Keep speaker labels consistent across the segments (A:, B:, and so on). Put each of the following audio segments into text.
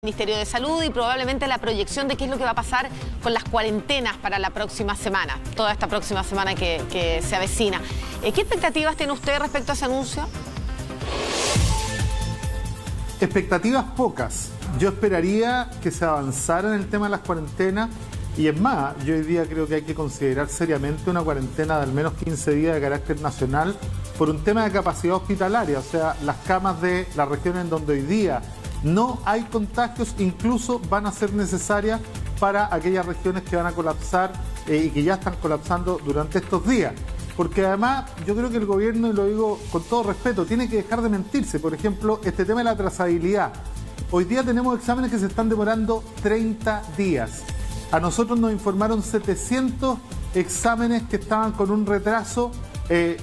A: Ministerio de Salud y probablemente la proyección de qué es lo que va a pasar con las cuarentenas para la próxima semana, toda esta próxima semana que se avecina. ¿Qué expectativas tiene usted respecto a ese anuncio?
B: Expectativas pocas. Yo esperaría que se avanzara en el tema de las cuarentenas y es más, yo hoy día creo que hay que considerar seriamente una cuarentena de al menos 15 días de carácter nacional por un tema de capacidad hospitalaria, o sea, las camas de las regiones en donde hoy día no hay contagios, incluso van a ser necesarias para aquellas regiones que van a colapsar y que ya están colapsando durante estos días. Porque además yo creo que el gobierno, y lo digo con todo respeto, tiene que dejar de mentirse. Por ejemplo, este tema de la trazabilidad. Hoy día tenemos exámenes que se están demorando 30 días. A nosotros nos informaron 700 exámenes que estaban con un retraso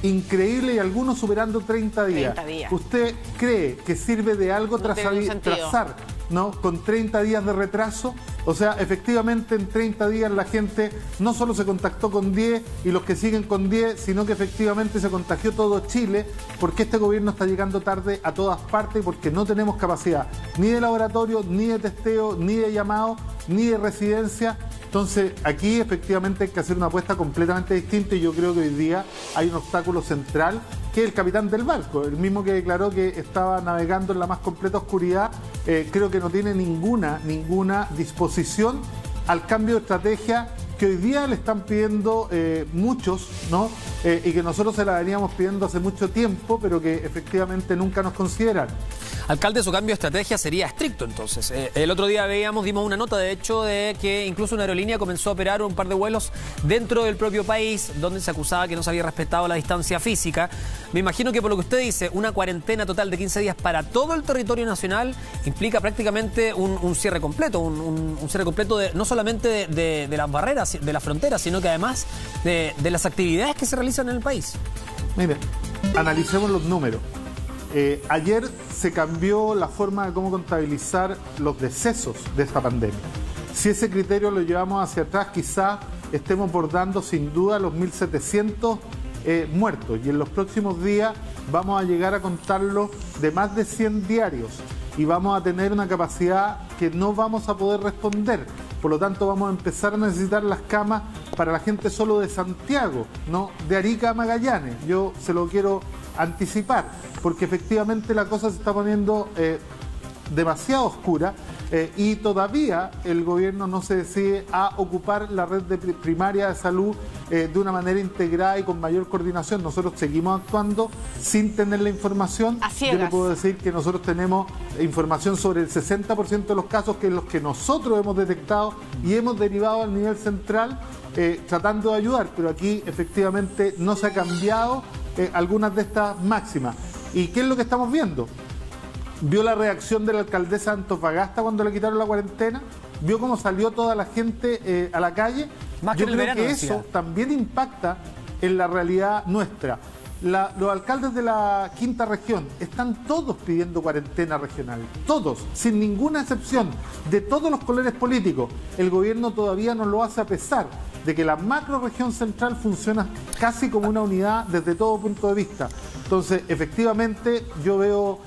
B: increíble y algunos superando 30 días.
A: 30 días.
B: ¿Usted cree que sirve de algo trazar, ¿no? Con 30 días de retraso? O sea, efectivamente en 30 días la gente no solo se contactó con 10 y los que siguen con 10, sino que efectivamente se contagió todo Chile, porque este gobierno está llegando tarde a todas partes y porque no tenemos capacidad ni de laboratorio, ni de testeo, ni de llamado, ni de residencia. Entonces, aquí efectivamente hay que hacer una apuesta completamente distinta y yo creo que hoy día hay un obstáculo central, que es el capitán del barco, el mismo que declaró que estaba navegando en la más completa oscuridad. Creo que no tiene ninguna disposición al cambio de estrategia que hoy día le están pidiendo muchos, ¿no? Y que nosotros se la veníamos pidiendo hace mucho tiempo, pero que efectivamente nunca nos consideran.
C: Alcalde, su cambio de estrategia sería estricto entonces. El otro día dimos una nota de hecho de que incluso una aerolínea comenzó a operar un par de vuelos dentro del propio país donde se acusaba que no se había respetado la distancia física. Me imagino que por lo que usted dice, una cuarentena total de 15 días para todo el territorio nacional implica prácticamente un cierre completo, un cierre completo no solamente de las barreras, de las fronteras, sino que además de las actividades que se realizan en el país.
B: Mire, analicemos los números. Ayer se cambió la forma de cómo contabilizar los decesos de esta pandemia. Si ese criterio lo llevamos hacia atrás, quizás estemos bordando sin duda los 1.700 muertos. Y en los próximos días vamos a llegar a contarlo de más de 100 diarios. Y vamos a tener una capacidad que no vamos a poder responder. Por lo tanto, vamos a empezar a necesitar las camas para la gente solo de Santiago, no de Arica a Magallanes. Yo se lo quiero anticipar, porque efectivamente la cosa se está poniendo demasiado oscura y todavía el gobierno no se decide a ocupar la red primaria de salud de una manera integrada y con mayor coordinación. Nosotros seguimos actuando sin tener la información. Yo le puedo decir que nosotros tenemos información sobre el 60% de los casos, que es los que nosotros hemos detectado y hemos derivado al nivel central tratando de ayudar, pero aquí efectivamente no se ha cambiado algunas de estas máximas. ¿Y qué es lo que estamos viendo? ¿Vio la reacción de la alcaldesa de Antofagasta cuando le quitaron la cuarentena? ¿Vio cómo salió toda la gente a la calle? Yo creo que eso también impacta en la realidad nuestra. Los alcaldes de la quinta región están todos pidiendo cuarentena regional, todos, sin ninguna excepción, de todos los colores políticos. El gobierno todavía no lo hace a pesar de que la macro región central funciona casi como una unidad desde todo punto de vista. Entonces, efectivamente, yo veo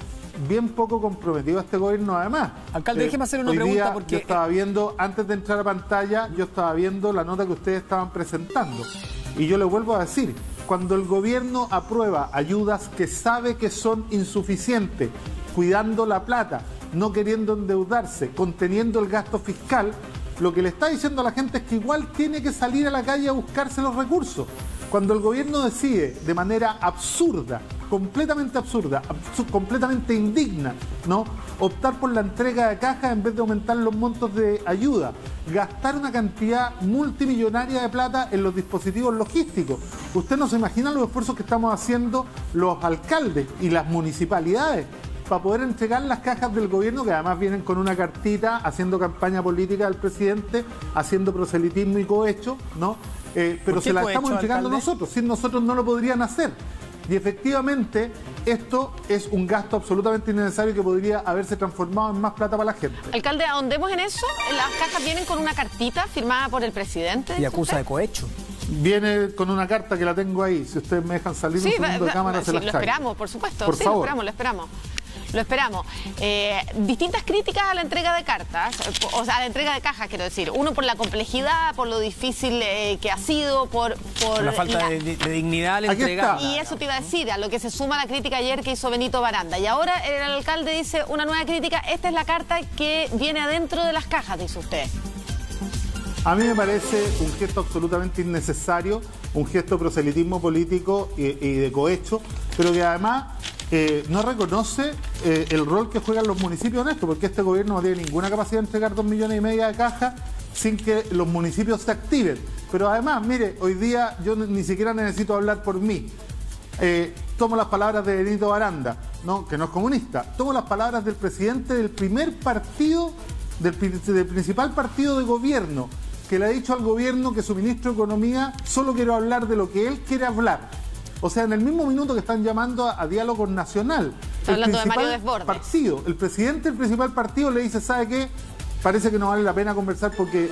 B: bien poco comprometido a este gobierno. Además,
C: alcalde, déjeme hacer una pregunta porque
B: yo estaba viendo, antes de entrar a pantalla, yo estaba viendo la nota que ustedes estaban presentando y yo le vuelvo a decir, cuando el gobierno aprueba ayudas que sabe que son insuficientes, cuidando la plata, no queriendo endeudarse, conteniendo el gasto fiscal, lo que le está diciendo a la gente es que igual tiene que salir a la calle a buscarse los recursos. Cuando el gobierno decide de manera absurda, completamente indigna, ¿no?, optar por la entrega de cajas en vez de aumentar los montos de ayuda, gastar una cantidad multimillonaria de plata en los dispositivos logísticos. Usted no se imagina los esfuerzos que estamos haciendo los alcaldes y las municipalidades para poder entregar las cajas del gobierno, que además vienen con una cartita, haciendo campaña política del presidente, haciendo proselitismo y cohecho, ¿no? Pero se la estamos entregando nosotros, sin nosotros no lo podrían hacer. Y efectivamente, esto es un gasto absolutamente innecesario que podría haberse transformado en más plata para la gente.
A: Alcalde, ahondemos en eso. Las cajas vienen con una cartita firmada por el presidente.
C: Y acusa de cohecho.
B: Viene con una carta que la tengo ahí. Si ustedes me dejan salir un segundo de cámara, se las traigo.
A: Lo esperamos, por supuesto.
B: Por favor.
A: Lo esperamos. Lo esperamos. Distintas críticas a la entrega de cartas, o sea, a la entrega de cajas, quiero decir. Uno por la complejidad, por lo difícil que ha sido, por
C: la falta de dignidad al entregar.
A: Y eso te iba a decir, a lo que se suma la crítica ayer que hizo Benito Baranda. Y ahora el alcalde dice una nueva crítica. Esta es la carta que viene adentro de las cajas, dice usted.
B: A mí me parece un gesto absolutamente innecesario, un gesto de proselitismo político y de cohecho, pero que además no reconoce el rol que juegan los municipios en esto, porque este gobierno no tiene ninguna capacidad de entregar 2,5 millones de cajas sin que los municipios se activen. Pero además, mire, hoy día yo ni siquiera necesito hablar por mí. Tomo las palabras de Benito Baranda, ¿no? Que no es comunista. Tomo las palabras del presidente del primer partido, del principal partido de gobierno, que le ha dicho al gobierno que su ministro de Economía solo quiere hablar de lo que él quiere hablar. O sea, en el mismo minuto que están llamando a diálogo nacional,
A: está hablando de Mario Desbordes.
B: El presidente del principal partido le dice, ¿sabe qué? Parece que no vale la pena conversar porque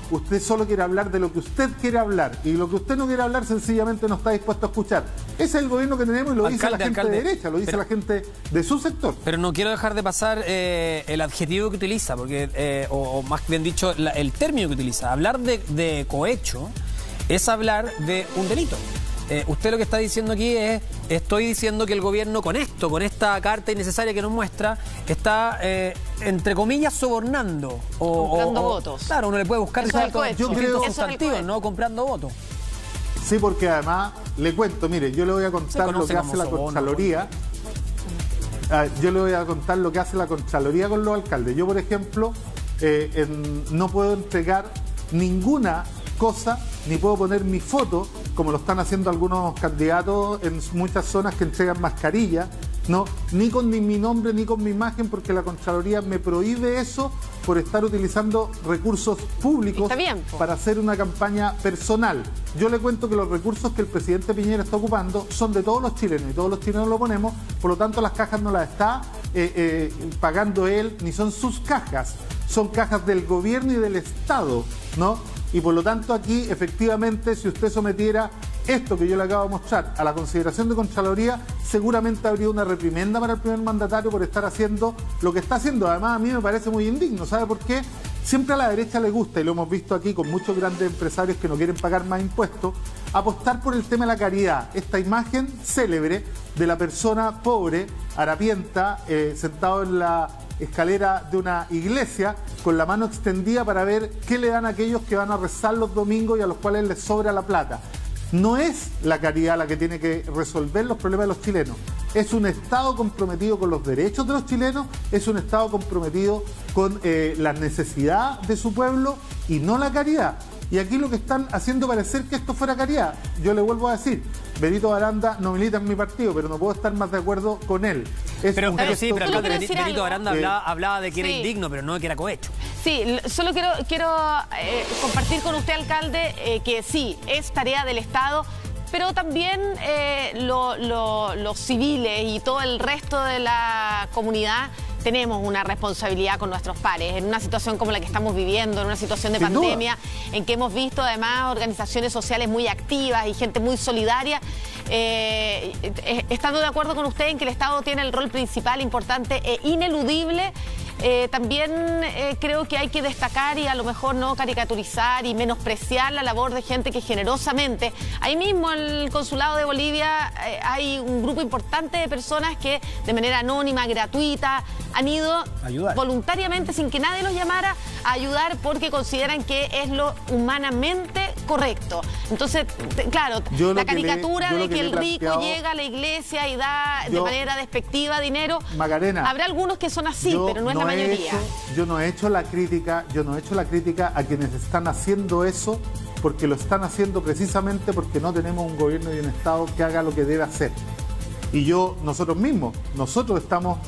B: usted solo quiere hablar de lo que usted quiere hablar y lo que usted no quiere hablar sencillamente no está dispuesto a escuchar. Ese es el gobierno que tenemos y lo dice la gente de derecha, lo dice la gente de su sector.
C: Pero no quiero dejar de pasar el adjetivo que utiliza, porque o más bien dicho, el término que utiliza. Hablar de cohecho es hablar de un delito. Usted lo que está diciendo aquí es, estoy diciendo que el gobierno con esta carta innecesaria que nos muestra, está, entre comillas, sobornando.
A: Comprando votos.
C: Claro, uno le puede buscar sustantivos, ¿no? Comprando votos.
B: Sí, porque además, le cuento, mire, yo le voy a contar lo que hace la Contraloría. Yo le voy a contar lo que hace la Contraloría con los alcaldes. Yo, por ejemplo, no puedo entregar ninguna cosa, ni puedo poner mi foto, como lo están haciendo algunos candidatos en muchas zonas que entregan mascarillas, no, ni con mi nombre ni con mi imagen, porque la Contraloría me prohíbe eso por estar utilizando recursos públicos para hacer una campaña personal. Yo le cuento que los recursos que el presidente Piñera está ocupando son de todos los chilenos y todos los chilenos lo ponemos, por lo tanto las cajas no las está pagando él, ni son sus cajas, son cajas del gobierno y del Estado, ¿no? Y por lo tanto aquí, efectivamente, si usted sometiera esto que yo le acabo de mostrar a la consideración de Contraloría, seguramente habría una reprimenda para el primer mandatario por estar haciendo lo que está haciendo. Además, a mí me parece muy indigno. ¿Sabe por qué? Siempre a la derecha le gusta, y lo hemos visto aquí con muchos grandes empresarios que no quieren pagar más impuestos, apostar por el tema de la caridad. Esta imagen célebre de la persona pobre, harapienta, sentado en la escalera de una iglesia con la mano extendida para ver qué le dan a aquellos que van a rezar los domingos y a los cuales les sobra la plata. No es la caridad la que tiene que resolver los problemas de los chilenos. Es un Estado comprometido con los derechos de los chilenos, es un Estado comprometido con la necesidad de su pueblo y no la caridad. Y aquí lo que están haciendo parecer que esto fuera caridad. Yo le vuelvo a decir, Benito Baranda no milita en mi partido, pero no puedo estar más de acuerdo con él.
C: Pero Benito Baranda hablaba de que era indigno, pero no de que era cohecho.
A: Sí, solo quiero compartir con usted, alcalde, que sí, es tarea del Estado, pero también los civiles y todo el resto de la comunidad tenemos una responsabilidad con nuestros pares en una situación como la que estamos viviendo, en una situación de pandemia, en que hemos visto además organizaciones sociales muy activas y gente muy solidaria. Estando de acuerdo con usted en que el Estado tiene el rol principal, importante e ineludible, también creo que hay que destacar y a lo mejor no caricaturizar y menospreciar la labor de gente que generosamente, ahí mismo en el Consulado de Bolivia hay un grupo importante de personas que de manera anónima, gratuita, han ido voluntariamente, sin que nadie los llamara, a ayudar porque consideran que es lo humanamente correcto. Entonces, claro, la caricatura de que el rico llega a la iglesia y da de manera despectiva dinero,
B: Macarena,
A: habrá algunos que son así, pero no es la mayoría.
B: Yo no he hecho la crítica a quienes están haciendo eso, porque lo están haciendo precisamente porque no tenemos un gobierno y un Estado que haga lo que debe hacer. Y nosotros estamos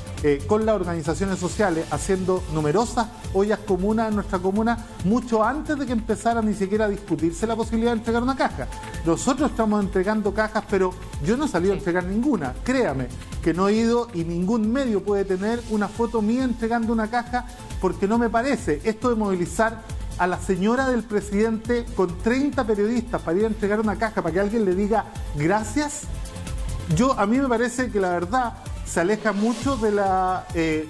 B: con las organizaciones sociales haciendo numerosas ollas comunas en nuestra comuna mucho antes de que empezara ni siquiera a discutirse la posibilidad de entregar una caja. Nosotros estamos entregando cajas, pero yo no he salido a entregar ninguna. Créame que no he ido y ningún medio puede tener una foto mía entregando una caja porque no me parece. Esto de movilizar a la señora del presidente con 30 periodistas para ir a entregar una caja para que alguien le diga gracias. A mí me parece que la verdad, se aleja mucho de la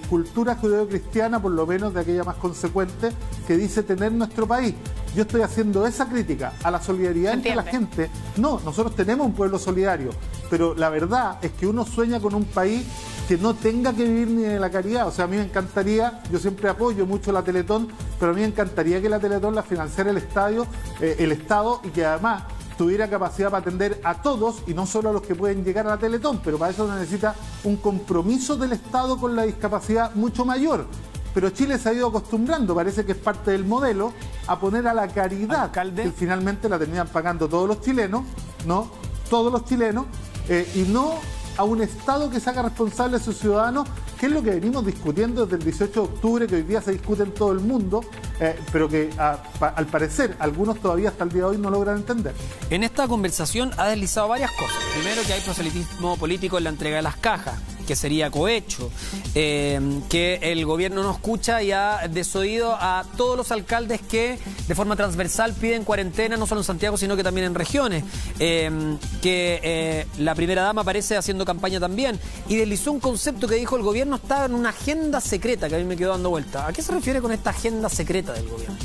B: cultura judeocristiana, por lo menos de aquella más consecuente, que dice tener nuestro país. Yo estoy haciendo esa crítica a la solidaridad entre la gente. No, nosotros tenemos un pueblo solidario, pero la verdad es que uno sueña con un país que no tenga que vivir ni de la caridad. O sea, a mí me encantaría, yo siempre apoyo mucho la Teletón, pero a mí me encantaría que la Teletón la financiara el Estado y que además tuviera capacidad para atender a todos y no solo a los que pueden llegar a la Teletón, pero para eso necesita un compromiso del Estado con la discapacidad mucho mayor. Pero Chile se ha ido acostumbrando, parece que es parte del modelo, a poner a la caridad,
C: alcalde,
B: que finalmente la terminan pagando todos los chilenos, ¿no? Todos los chilenos, y no a un Estado que se haga responsable de sus ciudadanos, que es lo que venimos discutiendo desde el 18 de octubre, que hoy día se discute en todo el mundo, pero que al parecer algunos todavía hasta el día de hoy no logran entender.
C: En esta conversación ha deslizado varias cosas. Primero, que hay proselitismo político en la entrega de las cajas, que sería cohecho, que el gobierno no escucha y ha desoído a todos los alcaldes que de forma transversal piden cuarentena, no solo en Santiago, sino que también en regiones, que la primera dama aparece haciendo campaña también, y deslizó un concepto que dijo el gobierno estaba en una agenda secreta, que a mí me quedó dando vuelta. ¿A qué se refiere con esta agenda secreta del gobierno?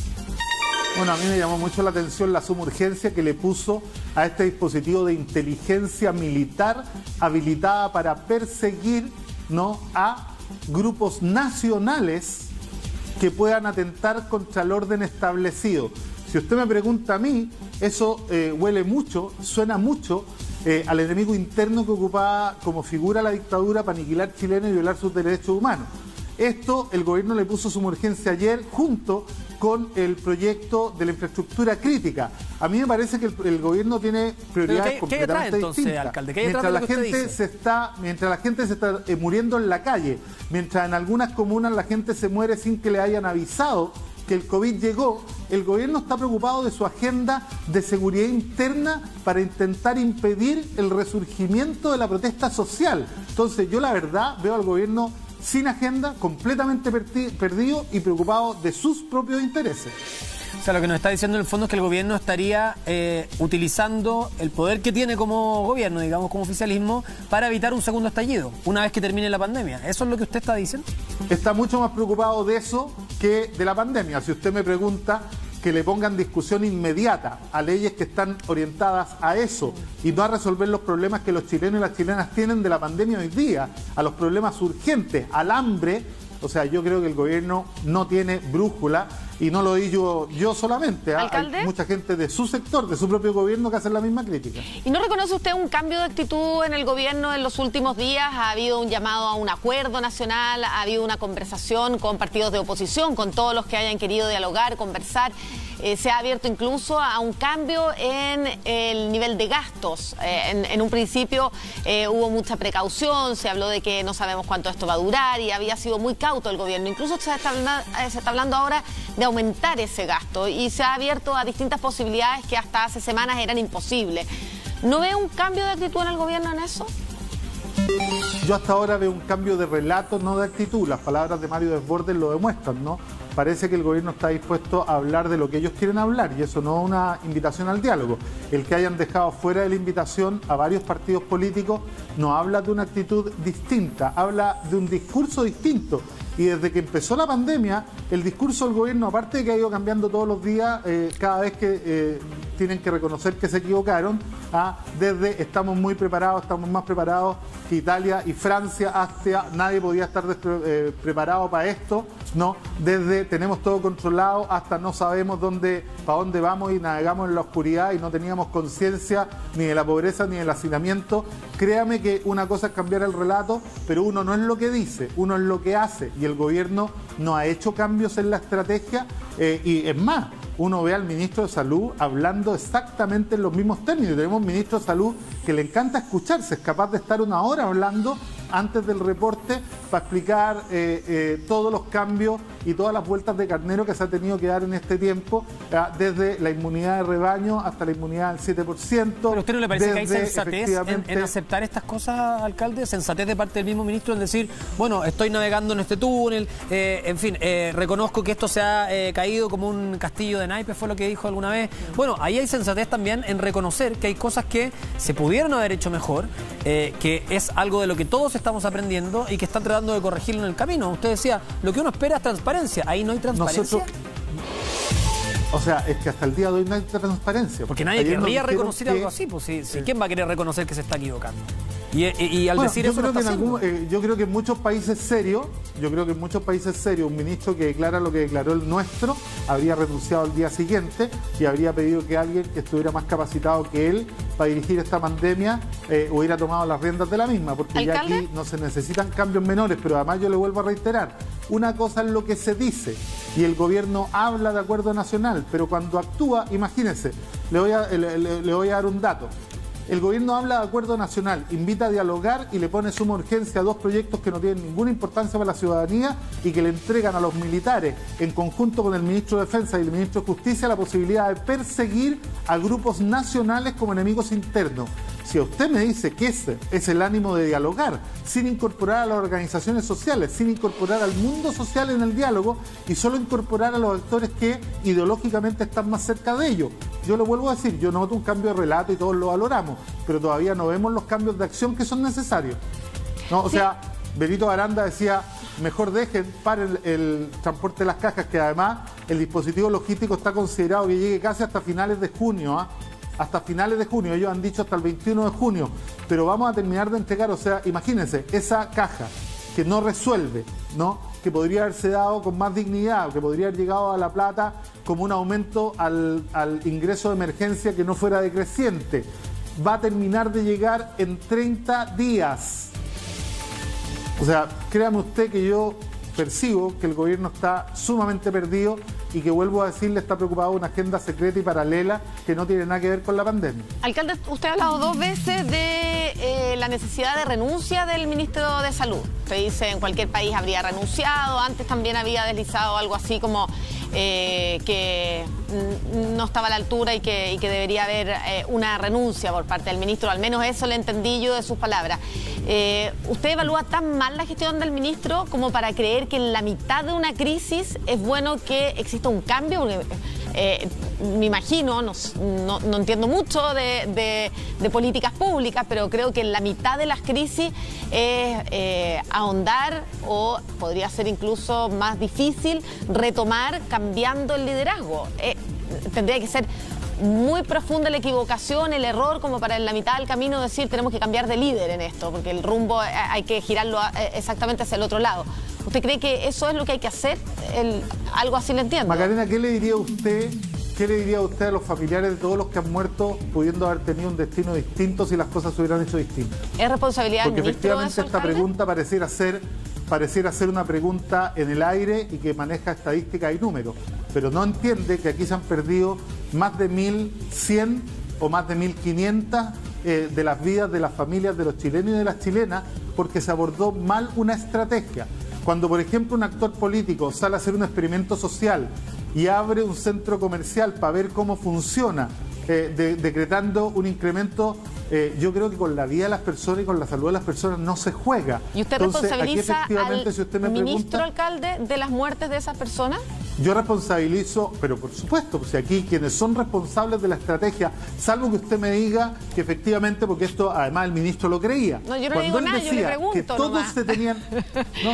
B: Bueno, a mí me llamó mucho la atención la suma urgencia que le puso a este dispositivo de inteligencia militar habilitada para perseguir, ¿no?, a grupos nacionales que puedan atentar contra el orden establecido. Si usted me pregunta a mí, eso huele mucho, suena mucho al enemigo interno que ocupaba como figura la dictadura para aniquilar chilenos y violar sus derechos humanos. Esto el gobierno le puso suma urgencia ayer junto con el proyecto de la infraestructura crítica. A mí me parece que el gobierno tiene prioridades completamente distintas.
C: Alcalde?
B: Mientras la gente se está muriendo en la calle, mientras en algunas comunas la gente se muere sin que le hayan avisado que el COVID llegó, el gobierno está preocupado de su agenda de seguridad interna para intentar impedir el resurgimiento de la protesta social. Entonces yo la verdad veo al gobierno sin agenda, completamente perdido y preocupado de sus propios intereses.
C: O sea, lo que nos está diciendo en el fondo es que el gobierno estaría utilizando el poder que tiene como gobierno, digamos, como oficialismo, para evitar un segundo estallido, una vez que termine la pandemia. ¿Eso es lo que usted está diciendo?
B: Está mucho más preocupado de eso que de la pandemia. Si usted me pregunta, que le pongan discusión inmediata a leyes que están orientadas a eso y no a resolver los problemas que los chilenos y las chilenas tienen de la pandemia hoy día, a los problemas urgentes, al hambre. O sea, yo creo que el gobierno no tiene brújula y no lo digo yo solamente.
A: ¿Alcalde?
B: Hay mucha gente de su sector, de su propio gobierno, que hace la misma crítica.
A: ¿Y no reconoce usted un cambio de actitud en el gobierno en los últimos días? Ha habido un llamado a un acuerdo nacional, ha habido una conversación con partidos de oposición, con todos los que hayan querido dialogar, conversar. Se ha abierto incluso a un cambio en el nivel de gastos. En un principio hubo mucha precaución, se habló de que no sabemos cuánto esto va a durar y había sido muy cauto el gobierno. Incluso se está hablando ahora de aumentar ese gasto y se ha abierto a distintas posibilidades que hasta hace semanas eran imposibles. ¿No ve un cambio de actitud en el gobierno en eso?
B: Yo hasta ahora veo un cambio de relato, no de actitud. Las palabras de Mario Desbordes lo demuestran, ¿no? Parece que el gobierno está dispuesto a hablar de lo que ellos quieren hablar y eso no es una invitación al diálogo. El que hayan dejado fuera de la invitación a varios partidos políticos no habla de una actitud distinta, habla de un discurso distinto. Y desde que empezó la pandemia, el discurso del gobierno, aparte de que ha ido cambiando todos los días, cada vez que tienen que reconocer que se equivocaron, desde estamos muy preparados, estamos más preparados que Italia y Francia, hasta nadie podía estar preparado para esto, ¿no? Desde tenemos todo controlado hasta no sabemos para dónde vamos y navegamos en la oscuridad y no teníamos conciencia ni de la pobreza ni del hacinamiento. Créame que una cosa es cambiar el relato, pero uno no es lo que dice, uno es lo que hace. Y el gobierno no ha hecho cambios en la estrategia y es más, uno ve al ministro de Salud hablando exactamente en los mismos términos. Tenemos un ministro de Salud que le encanta escucharse, es capaz de estar una hora hablando antes del reporte para explicar todos los cambios y todas las vueltas de carnero que se ha tenido que dar en este tiempo, desde la inmunidad de rebaño hasta la inmunidad del 7%.
C: ¿Pero a usted no le parece que hay sensatez en aceptar estas cosas, alcalde? ¿Sensatez de parte del mismo ministro en decir, bueno, estoy navegando en este túnel, en fin, reconozco que esto se ha caído como un castillo de naipes, fue lo que dijo alguna vez? Bueno, ahí hay sensatez también en reconocer que hay cosas que se pudieron haber hecho mejor, que es algo de lo que todos estamos estamos aprendiendo y que están tratando de corregirlo en el camino. Usted decía, lo que uno espera es transparencia. Ahí no hay transparencia.
B: O sea, es que hasta el día de hoy no hay transparencia.
C: Porque nadie querría reconocer algo así. Pues, ¿quién va a querer reconocer que se está equivocando? Y al decir eso
B: yo creo que en muchos países serios, un ministro que declara lo que declaró el nuestro habría renunciado al día siguiente y habría pedido que alguien que estuviera más capacitado que él para dirigir esta pandemia hubiera tomado las riendas de la misma, porque ¿alcalde? Ya aquí no se necesitan cambios menores, pero además yo le vuelvo a reiterar, una cosa es lo que se dice y el gobierno habla de acuerdo nacional, pero cuando actúa, imagínense, le voy a dar un dato. El gobierno habla de acuerdo nacional, invita a dialogar y le pone suma urgencia a 2 proyectos que no tienen ninguna importancia para la ciudadanía y que le entregan a los militares, en conjunto con el ministro de Defensa y el ministro de Justicia, la posibilidad de perseguir a grupos nacionales como enemigos internos. Si usted me dice que ese es el ánimo de dialogar, sin incorporar a las organizaciones sociales, sin incorporar al mundo social en el diálogo y solo incorporar a los actores que ideológicamente están más cerca de ellos. Yo lo vuelvo a decir, yo noto un cambio de relato y todos lo valoramos, pero todavía no vemos los cambios de acción que son necesarios. ¿No? O sea, Benito Aranda decía, mejor paren el transporte de las cajas, que además el dispositivo logístico está considerado que llegue casi hasta finales de junio, hasta finales de junio, ellos han dicho hasta el 21 de junio, pero vamos a terminar de entregar, o sea, imagínense, esa caja que no resuelve, ¿no? Que podría haberse dado con más dignidad, que podría haber llegado a La Plata como un aumento al ingreso de emergencia que no fuera decreciente, va a terminar de llegar en 30 días. O sea, créame usted que yo percibo que el gobierno está sumamente perdido y que, vuelvo a decirle, está preocupado de una agenda secreta y paralela que no tiene nada que ver con la pandemia.
A: Alcalde, usted ha hablado 2 veces de la necesidad de renuncia del ministro de Salud. Usted dice en cualquier país habría renunciado, antes también había deslizado algo así como que no estaba a la altura y que debería haber una renuncia por parte del ministro, al menos eso le entendí yo de sus palabras. ¿Usted evalúa tan mal la gestión del ministro como para creer que en la mitad de una crisis es bueno que exista un cambio? Porque me imagino, no entiendo mucho de políticas públicas, pero creo que en la mitad de las crisis es ahondar, o podría ser incluso más difícil retomar cambiando el liderazgo. Tendría que ser muy profunda la equivocación, el error, como para en la mitad del camino decir tenemos que cambiar de líder en esto, porque el rumbo hay que girarlo exactamente hacia el otro lado. ¿Usted cree que eso es lo que hay que hacer? Algo así le entiendo.
B: Macarena, ¿qué le diría usted a los familiares de todos los que han muerto pudiendo haber tenido un destino distinto si las cosas se hubieran hecho distintas?
A: ¿Es responsabilidad del ministro?
B: Porque efectivamente esta pregunta pareciera ser una pregunta en el aire y que maneja estadísticas y números, pero no entiende que aquí se han perdido más de 1.100 o más de 1.500 de las vidas de las familias de los chilenos y de las chilenas porque se abordó mal una estrategia. Cuando, por ejemplo, un actor político sale a hacer un experimento social y abre un centro comercial para ver cómo funciona, decretando un incremento, yo creo que con la vida de las personas y con la salud de las personas no se juega.
A: ¿Y usted responsabiliza al ministro alcalde de las muertes de esas personas?
B: Yo responsabilizo, pero por supuesto, pues aquí quienes son responsables de la estrategia, salvo que usted me diga que efectivamente, porque esto además el ministro lo creía.
A: No, yo no le digo nada, yo le pregunto
B: que todos
A: nomás.
B: Se tenían...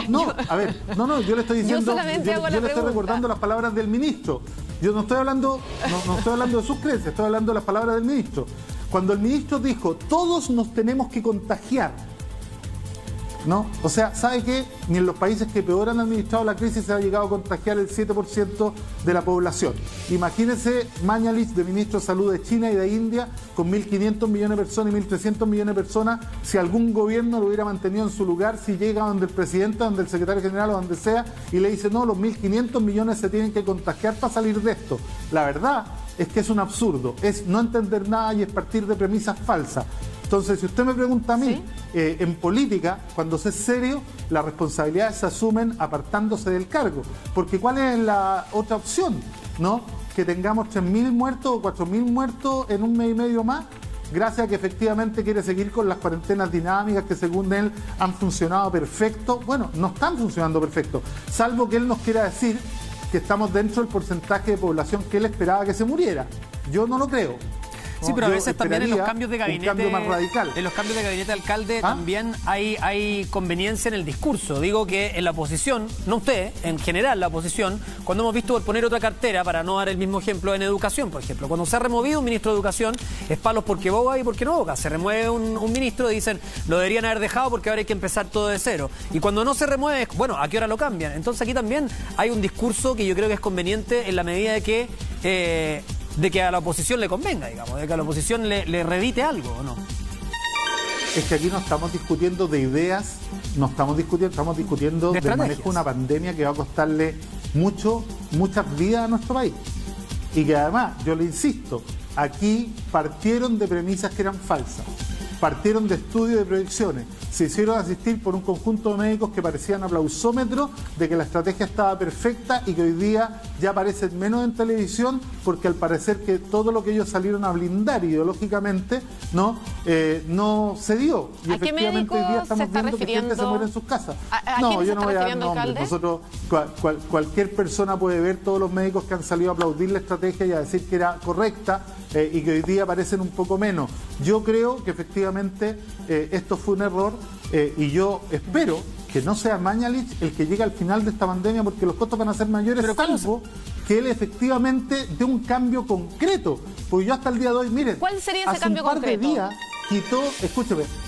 B: yo le estoy diciendo, yo le estoy recordando las palabras del ministro. Yo no estoy hablando de sus creencias, estoy hablando de las palabras del ministro. Cuando el ministro dijo, todos nos tenemos que contagiar, ¿no? O sea, ¿sabe qué? Ni en los países que peor han administrado la crisis se ha llegado a contagiar el 7% de la población. Imagínese Mañalich, de ministro de Salud de China y de India, con 1.500 millones de personas y 1.300 millones de personas, si algún gobierno lo hubiera mantenido en su lugar, si llega donde el presidente, donde el secretario general o donde sea, y le dice, no, los 1.500 millones se tienen que contagiar para salir de esto. La verdad es que es un absurdo, es no entender nada y es partir de premisas falsas. Entonces, si usted me pregunta a mí, ¿sí? En política, cuando se es serio, las responsabilidades se asumen apartándose del cargo. Porque ¿cuál es la otra opción? ¿No? Que tengamos 3.000 muertos o 4.000 muertos en un mes y medio más, gracias a que efectivamente quiere seguir con las cuarentenas dinámicas que según él han funcionado perfecto. Bueno, no están funcionando perfecto, salvo que él nos quiera decir que estamos dentro del porcentaje de población que él esperaba que se muriera. Yo no lo creo.
C: Sí, pero a veces también en los cambios de gabinete,
B: un cambio más radical.
C: En los cambios de gabinete de alcalde también hay conveniencia en el discurso. Digo que en la oposición, no usted, en general la oposición, cuando hemos visto poner otra cartera, para no dar el mismo ejemplo en educación, por ejemplo, cuando se ha removido un ministro de educación, es palos porque boga y porque no boga. Se remueve un ministro y dicen, lo deberían haber dejado porque ahora hay que empezar todo de cero. Y cuando no se remueve, bueno, ¿a qué hora lo cambian? Entonces aquí también hay un discurso que yo creo que es conveniente en la medida de que a la oposición le convenga, digamos, de que a la oposición le revite algo, ¿o no?
B: Es que aquí no estamos discutiendo de ideas, estamos discutiendo del manejo de una pandemia que va a costarle muchas vidas a nuestro país. Y que además, yo le insisto, aquí partieron de premisas que eran falsas. Partieron de estudios de proyecciones, se hicieron asistir por un conjunto de médicos que parecían aplausómetros de que la estrategia estaba perfecta y que hoy día ya aparecen menos en televisión porque al parecer que todo lo que ellos salieron a blindar ideológicamente no se dio. Y
A: ¿A qué médico
B: hoy día estamos viendo que gente se muere en sus casas.
A: No, yo no voy a dar nombres.
B: Nosotros, cualquier persona puede ver todos los médicos que han salido a aplaudir la estrategia y a decir que era correcta y que hoy día aparecen un poco menos. Yo creo que efectivamente esto fue un error y yo espero que no sea Mañalich el que llegue al final de esta pandemia porque los costos van a ser mayores, salvo que él efectivamente dé un cambio concreto. Porque yo hasta el día de hoy, miren,
A: ¿cuál sería ese cambio concreto?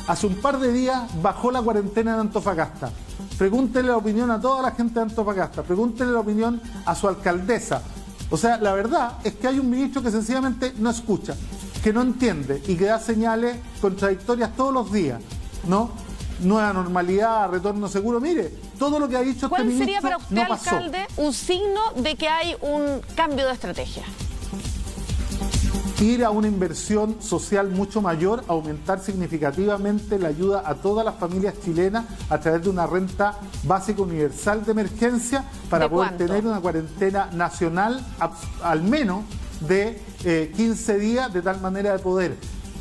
B: Hace un par de días bajó la cuarentena de Antofagasta. Pregúntele la opinión a toda la gente de Antofagasta, pregúntele la opinión a su alcaldesa. O sea, la verdad es que hay un ministro que sencillamente no escucha, que no entiende y que da señales contradictorias todos los días, ¿no? Nueva normalidad, retorno seguro. Mire, todo lo que ha dicho este ministro
A: ¿cuál sería para usted,
B: no pasó.
A: alcalde, un signo de que hay un cambio de estrategia?
B: Ir a una inversión social mucho mayor, aumentar significativamente la ayuda a todas las familias chilenas a través de una renta básica universal de emergencia para poder tener una cuarentena nacional al menos de 15 días, de tal manera de poder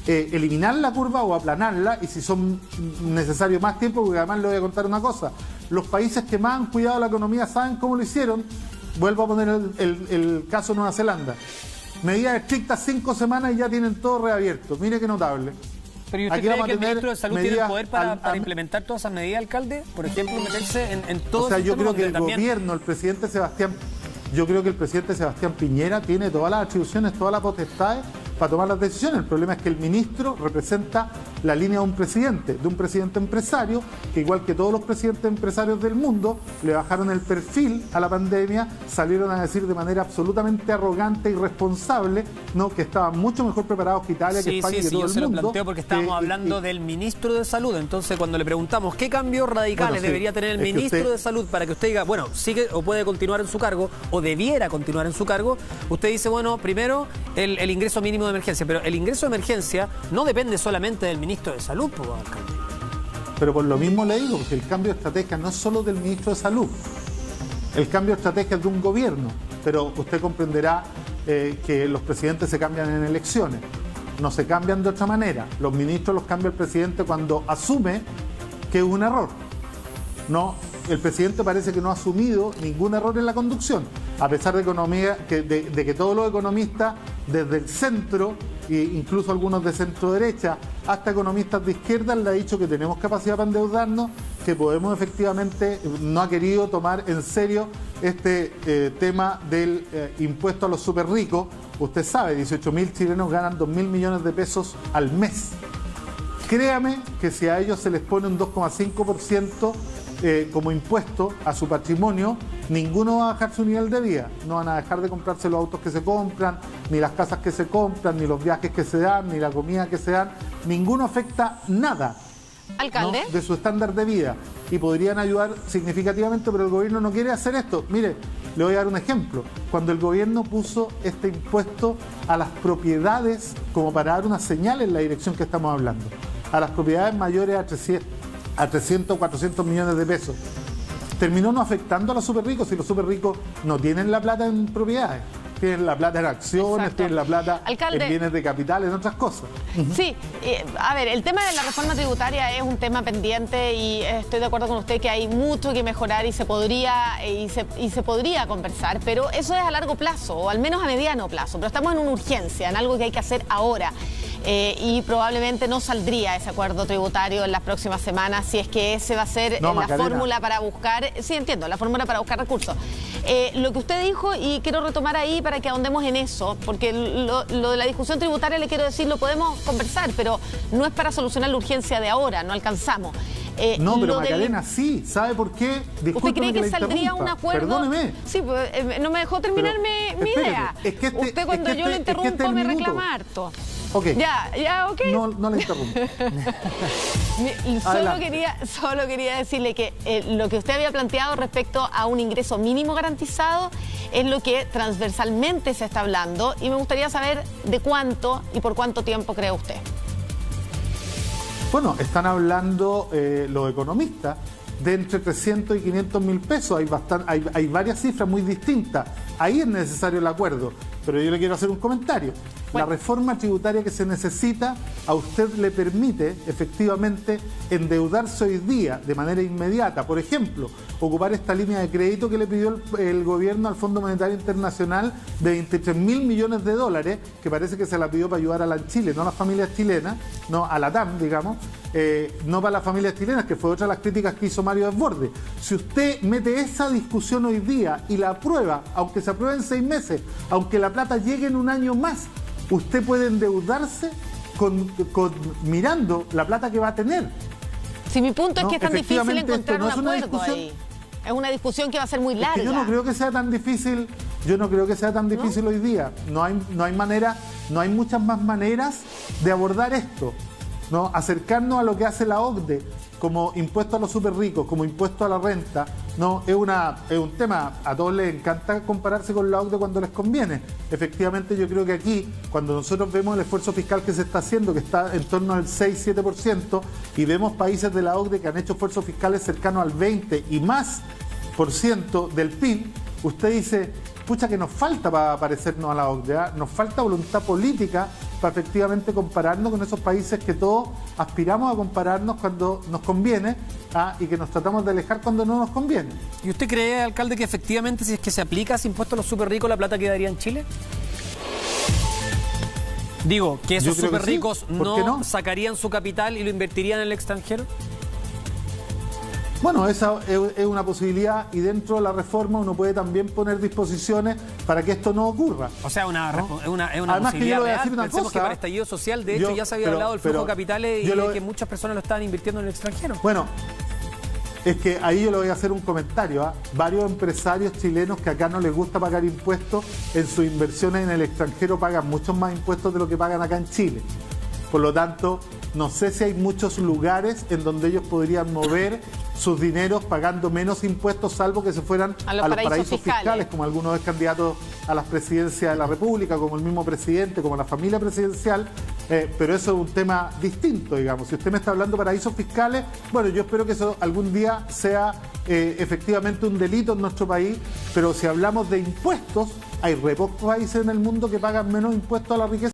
B: eliminar la curva o aplanarla, y si son necesarios más tiempo, porque además le voy a contar una cosa, los países que más han cuidado la economía saben cómo lo hicieron. Vuelvo a poner el caso de Nueva Zelanda. Medidas estrictas 5 semanas y ya tienen todo reabierto. Mire qué notable.
C: ¿Pero y usted cree que el ministro de Salud tiene el poder para implementar todas esas medidas, alcalde? Por ejemplo, meterse en todo.
B: O sea, yo creo que el gobierno, el presidente Sebastián Piñera tiene todas las atribuciones, todas las potestades para tomar las decisiones. El problema es que el ministro representa la línea de un presidente empresario, que igual que todos los presidentes empresarios del mundo, le bajaron el perfil a la pandemia, salieron a decir de manera absolutamente arrogante y irresponsable, ¿no?, que estaban mucho mejor preparados que Italia, que España, que todo el mundo.
C: Sí, yo se lo planteo porque estábamos hablando del ministro de Salud. Entonces, cuando le preguntamos qué cambios radicales debería tener el ministro de Salud para que usted diga, bueno, sigue o puede continuar en su cargo, o debiera continuar en su cargo, usted dice, bueno, primero el ingreso mínimo de emergencia, pero el ingreso de emergencia no depende solamente del ministro de Salud, alcalde.
B: Pero por lo mismo le digo, porque el cambio de estrategia no es solo del ministro de Salud, el cambio de estrategia es de un gobierno, pero usted comprenderá que los presidentes se cambian en elecciones, no se cambian de otra manera. Los ministros los cambia el presidente cuando asume que es un error. No, el presidente parece que no ha asumido ningún error en la conducción, a pesar de que todos los economistas desde el centro, e incluso algunos de centro derecha, hasta economistas de izquierda, le ha dicho que tenemos capacidad para endeudarnos, que podemos efectivamente, no ha querido tomar en serio este tema del impuesto a los súper ricos. Usted sabe, 18.000 chilenos ganan 2.000 millones de pesos al mes. Créame que si a ellos se les pone un 2,5% como impuesto a su patrimonio, ninguno va a bajar su nivel de vida. No van a dejar de comprarse los autos que se compran, ni las casas que se compran, ni los viajes que se dan, ni la comida que se dan. Ninguno afecta nada,
A: alcalde,
B: ¿no?, de su estándar de vida. Y podrían ayudar significativamente, pero el gobierno no quiere hacer esto. Mire, le voy a dar un ejemplo. Cuando el gobierno puso este impuesto a las propiedades, como para dar una señal en la dirección que estamos hablando, a las propiedades mayores a 300 o 400 millones de pesos, terminó no afectando a los súper ricos, si los súper ricos no tienen la plata en propiedades. tienen la plata en acciones,
A: Exacto.
B: tienen la plata
A: Alcalde,
B: en bienes de capital, en otras cosas.
A: Sí, a ver, el tema de la reforma tributaria es un tema pendiente y estoy de acuerdo con usted que hay mucho que mejorar y se podría conversar, pero eso es a largo plazo o al menos a mediano plazo. Pero estamos en una urgencia, en algo que hay que hacer ahora. Y probablemente no saldría ese acuerdo tributario en las próximas semanas si es que ese va a ser la fórmula para buscar, sí entiendo, la fórmula para buscar recursos. Lo que usted dijo, y quiero retomar ahí para que ahondemos en eso, porque lo de la discusión tributaria, le quiero decir, lo podemos conversar, pero no es para solucionar la urgencia de ahora, no alcanzamos.
B: No, pero Macarena, sí, ¿sabe por qué?
A: ¿Usted cree que saldría un acuerdo?
B: Perdóneme.
A: Sí, pues, no me dejó terminar mi idea.
B: Es que
A: usted cuando yo lo interrumpo me reclama harto.
B: Okay.
A: Ya, ok.
B: No le interrumpo.
A: Solo quería decirle que lo que usted había planteado respecto a un ingreso mínimo garantizado es lo que transversalmente se está hablando y me gustaría saber de cuánto y por cuánto tiempo cree usted.
B: Bueno, están hablando los economistas de entre 300 y 500 mil pesos. Hay varias cifras muy distintas. Ahí es necesario el acuerdo. Pero yo le quiero hacer un comentario. Bueno. La reforma tributaria que se necesita a usted le permite efectivamente endeudarse hoy día de manera inmediata. Por ejemplo, ocupar esta línea de crédito que le pidió el gobierno al Fondo Monetario Internacional de 23 mil millones de dólares, que parece que se la pidió para ayudar a la Chile, no a las familias chilenas, no a la TAM, digamos, no para las familias chilenas, que fue otra de las críticas que hizo Mario Desbordes. Si usted mete esa discusión hoy día y la aprueba, aunque se apruebe en 6 meses, aunque la plata llegue en un año más, usted puede endeudarse mirando la plata que va a tener.
A: Si mi punto es que es tan difícil encontrar un acuerdo ahí. Es una discusión que va a ser muy larga.
B: Es que yo no creo que sea tan difícil. Hoy día. No hay manera, no hay muchas más maneras de abordar esto. ¿No? Acercarnos a lo que hace la OCDE como impuesto a los súper ricos, como impuesto a la renta, no es un tema, a todos les encanta compararse con la OCDE cuando les conviene. Efectivamente, yo creo que aquí, cuando nosotros vemos el esfuerzo fiscal que se está haciendo, que está en torno al 6-7%, y vemos países de la OCDE que han hecho esfuerzos fiscales cercanos al 20% y más % del PIB, usted dice, pucha, que nos falta para parecernos a la OCDE, ¿eh? Nos falta voluntad política para efectivamente compararnos con esos países que todos aspiramos a compararnos cuando nos conviene, y que nos tratamos de alejar cuando no nos conviene.
C: ¿Y usted cree, alcalde, que efectivamente si es que se aplica ese impuesto a los súper ricos, la plata quedaría en Chile? Digo, que esos súper ricos no sacarían su capital y lo invertirían en el extranjero.
B: Bueno, esa es una posibilidad y dentro de la reforma uno puede también poner disposiciones para que esto no ocurra.
C: O sea, es una
B: Además,
C: posibilidad
B: que yo le voy a
C: real.
B: decir una
C: Pensemos
B: cosa,
C: que para estallido social, de hecho, ya se había hablado del flujo de capitales y de que muchas personas lo estaban invirtiendo en el extranjero.
B: Bueno, es que ahí yo le voy a hacer un comentario. Varios empresarios chilenos que acá no les gusta pagar impuestos, en sus inversiones en el extranjero pagan muchos más impuestos de lo que pagan acá en Chile. Por lo tanto, no sé si hay muchos lugares en donde ellos podrían mover sus dineros pagando menos impuestos, salvo que se fueran a los paraísos fiscales, como algunos candidatos a las presidencias de la República, como el mismo presidente, como la familia presidencial, pero eso es un tema distinto, digamos. Si usted me está hablando de paraísos fiscales, bueno, yo espero que eso algún día sea efectivamente un delito en nuestro país, pero si hablamos de impuestos, hay re pocos países en el mundo que pagan menos impuestos a la riqueza